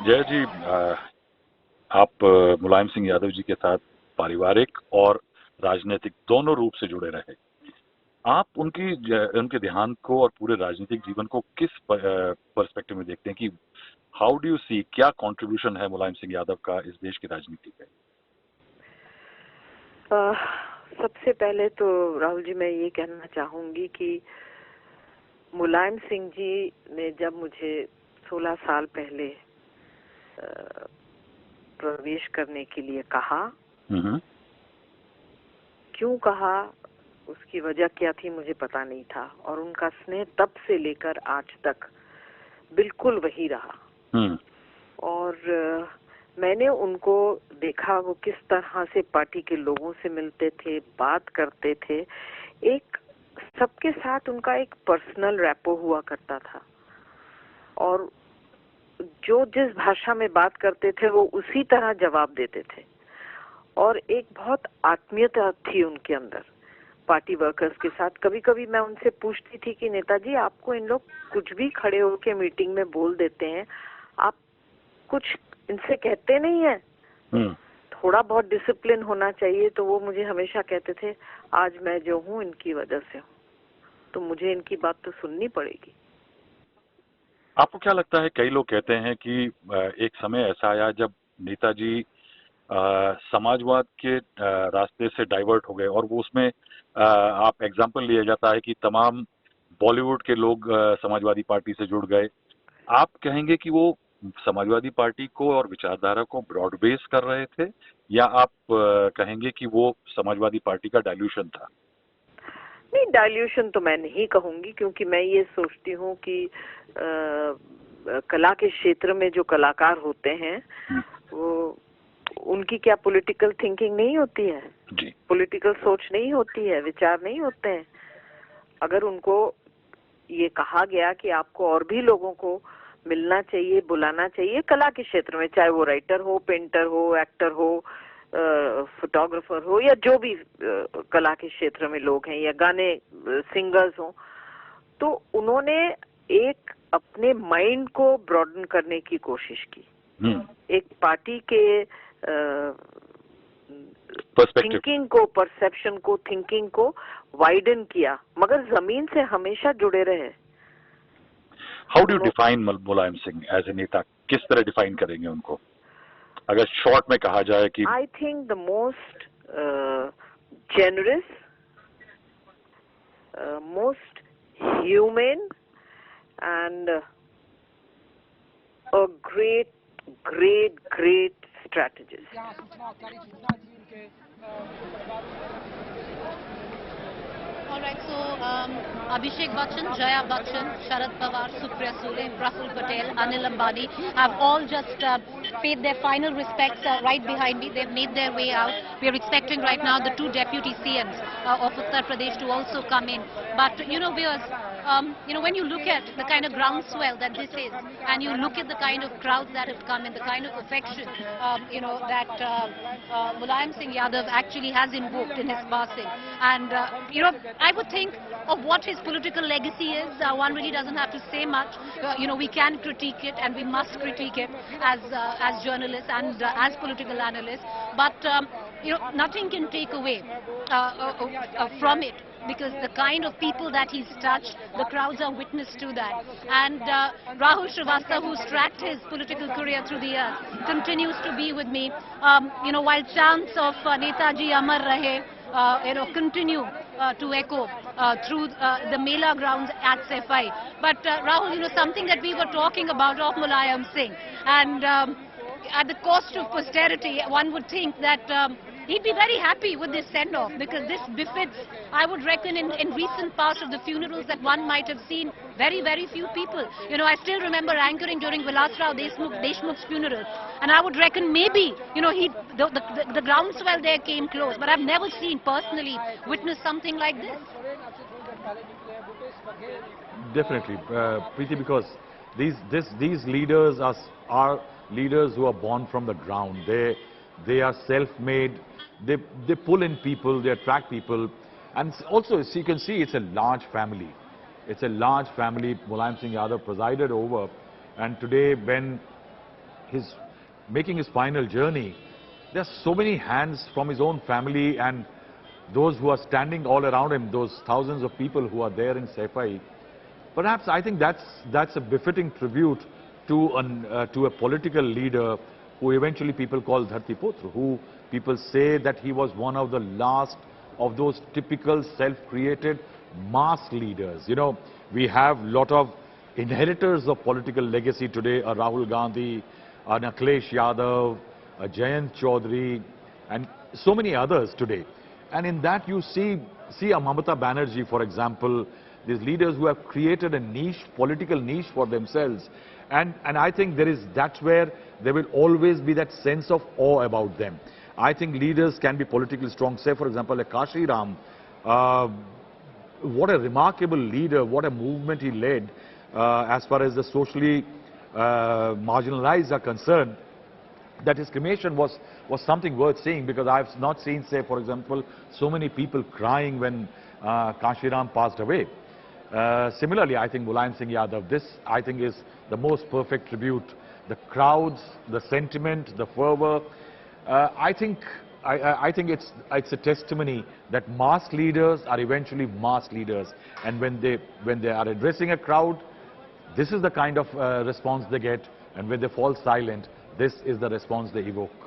जय जी, आप मुलायम सिंह यादव जी के साथ पारिवारिक और राजनीतिक दोनों रूप से जुड़े रहे। आप उनके देहांत को और पूरे राजनीतिक जीवन को किस पर्सपेक्टिव में देखते हैं कि हाउ डू यू सी, क्या कंट्रीब्यूशन है मुलायम सिंह यादव का इस देश की राजनीति पे? सबसे पहले तो राहुल जी मैं ये कहना चाहूंगी कि मुलायम सिंह जी ने जब मुझे 16 साल पहले प्रवेश करने के लिए कहा, क्यों कहा, उसकी वजह क्या थी मुझे पता नहीं था, और उनका स्नेह तब से लेकर आज तक बिल्कुल वही रहा। और मैंने उनको देखा वो किस तरह से पार्टी के लोगों से मिलते थे, बात करते थे। एक सबके साथ उनका एक पर्सनल रैपो हुआ करता था, और जो जिस भाषा में बात करते थे वो उसी तरह जवाब देते थे, और एक बहुत आत्मीयता थी उनके अंदर पार्टी वर्कर्स के साथ। कभी कभी मैं उनसे पूछती थी कि नेताजी, आपको इन लोग कुछ भी खड़े होके मीटिंग में बोल देते हैं, आप कुछ इनसे कहते नहीं है? थोड़ा बहुत डिसिप्लिन होना चाहिए। तो वो मुझे हमेशा कहते थे, आज मैं जो हूँ इनकी वजह से हूँ, तो मुझे इनकी बात तो सुननी पड़ेगी। आपको क्या लगता है, कई लोग कहते हैं कि एक समय ऐसा आया जब नेताजी समाजवाद के रास्ते से डाइवर्ट हो गए, और वो उसमें आप एग्जाम्पल लिया जाता है कि तमाम बॉलीवुड के लोग समाजवादी पार्टी से जुड़ गए। आप कहेंगे कि वो समाजवादी पार्टी को और विचारधारा को ब्रॉड बेस कर रहे थे, या आप कहेंगे कि वो समाजवादी पार्टी का डाइल्यूशन था? नहीं, डाइल्यूशन तो मैं नहीं कहूंगी, क्योंकि मैं ये सोचती हूँ कि कला के क्षेत्र में जो कलाकार होते हैं वो उनकी क्या पॉलिटिकल थिंकिंग नहीं होती है जी, पॉलिटिकल सोच नहीं होती है, विचार नहीं होते हैं। अगर उनको ये कहा गया कि आपको और भी लोगों को मिलना चाहिए, बुलाना चाहिए कला के क्षेत्र में, चाहे वो राइटर हो, पेंटर हो, एक्टर हो, फोटोग्राफर हो, या जो भी कला के क्षेत्र में लोग हैं, या गाने सिंगर्स हो, तो उन्होंने एक अपने माइंड को ब्रॉडन करने की कोशिश की। एक पार्टी के थिंकिंग को, परसेप्शन को, थिंकिंग को वाइडन किया, मगर जमीन से हमेशा जुड़े रहे। How do define Mulayam Singh as a neta? किस तरह डिफाइन करेंगे उनको, अगर शॉर्ट में कहा जाए? कि I think the most generous, most human and a great strategist. All right, so Abhishek Bachchan, Jaya Bachchan, Sharad Pawar, Supriya Sule, Praful Patel, Anil Ambani have all just paid their final respects right behind me. They've made their way out. We are expecting right now the two deputy CMs of Uttar Pradesh to also come in. But viewers, when you look at the kind of groundswell that this is, and you look at the kind of crowds that have come in, the kind of affection, that Mulayam Singh Yadav actually has invoked in his passing, and I would think of what his political legacy is. One really doesn't have to say much. We can critique it, and we must critique it as journalists and as political analysts. But nothing can take away from it, because the kind of people that he's touched, the crowds are witness to that. And Rahul Srivastava, who's tracked his political career through the years, continues to be with me. While chants of Netaji, amar rahein, continue to echo through the Mela grounds at Saifai. But Rahul, something that we were talking about of Mulayam Singh, and at the cost of posterity, one would think that he'd be very happy with this send-off, because this befits, I would reckon, in recent past of the funerals that one might have seen, very, very few people. I still remember anchoring during Vilasrao Deshmukh's funeral, and I would reckon maybe, the groundswell there came close, but I've never seen, personally, witnessed something like this. Definitely, Preeti, because these leaders are leaders who are born from the ground. They are self-made. They pull in people, they attract people, and also, as you can see, it's a large family. It's a large family Mulayam Singh Yadav presided over, and today when making his final journey, there are so many hands from his own family and those who are standing all around him, those thousands of people who are there in Saifai. Perhaps I think that's a befitting tribute to a political leader who eventually people call Dharti Putra, who people say that he was one of the last of those typical self-created mass leaders. You know, we have a lot of inheritors of political legacy today, a Rahul Gandhi, an Akhilesh Yadav, a Jayant Chaudhary, and so many others today. And in that you see a Mamata Banerjee, for example, these leaders who have created a niche, political niche for themselves. And I think that's where there will always be that sense of awe about them. I think leaders can be politically strong. Say, for example, like Kashi Ram, what a remarkable leader, what a movement he led as far as the socially marginalized are concerned. That his cremation was something worth seeing, because I have not seen, say, for example, so many people crying when Kashi Ram passed away. Similarly, I think Mulayam Singh Yadav, this I think is the most perfect tribute. The crowds, the sentiment, the fervor. I think it's a testimony that mass leaders are eventually mass leaders, and when they are addressing a crowd, this is the kind of response they get, and when they fall silent, this is the response they evoke.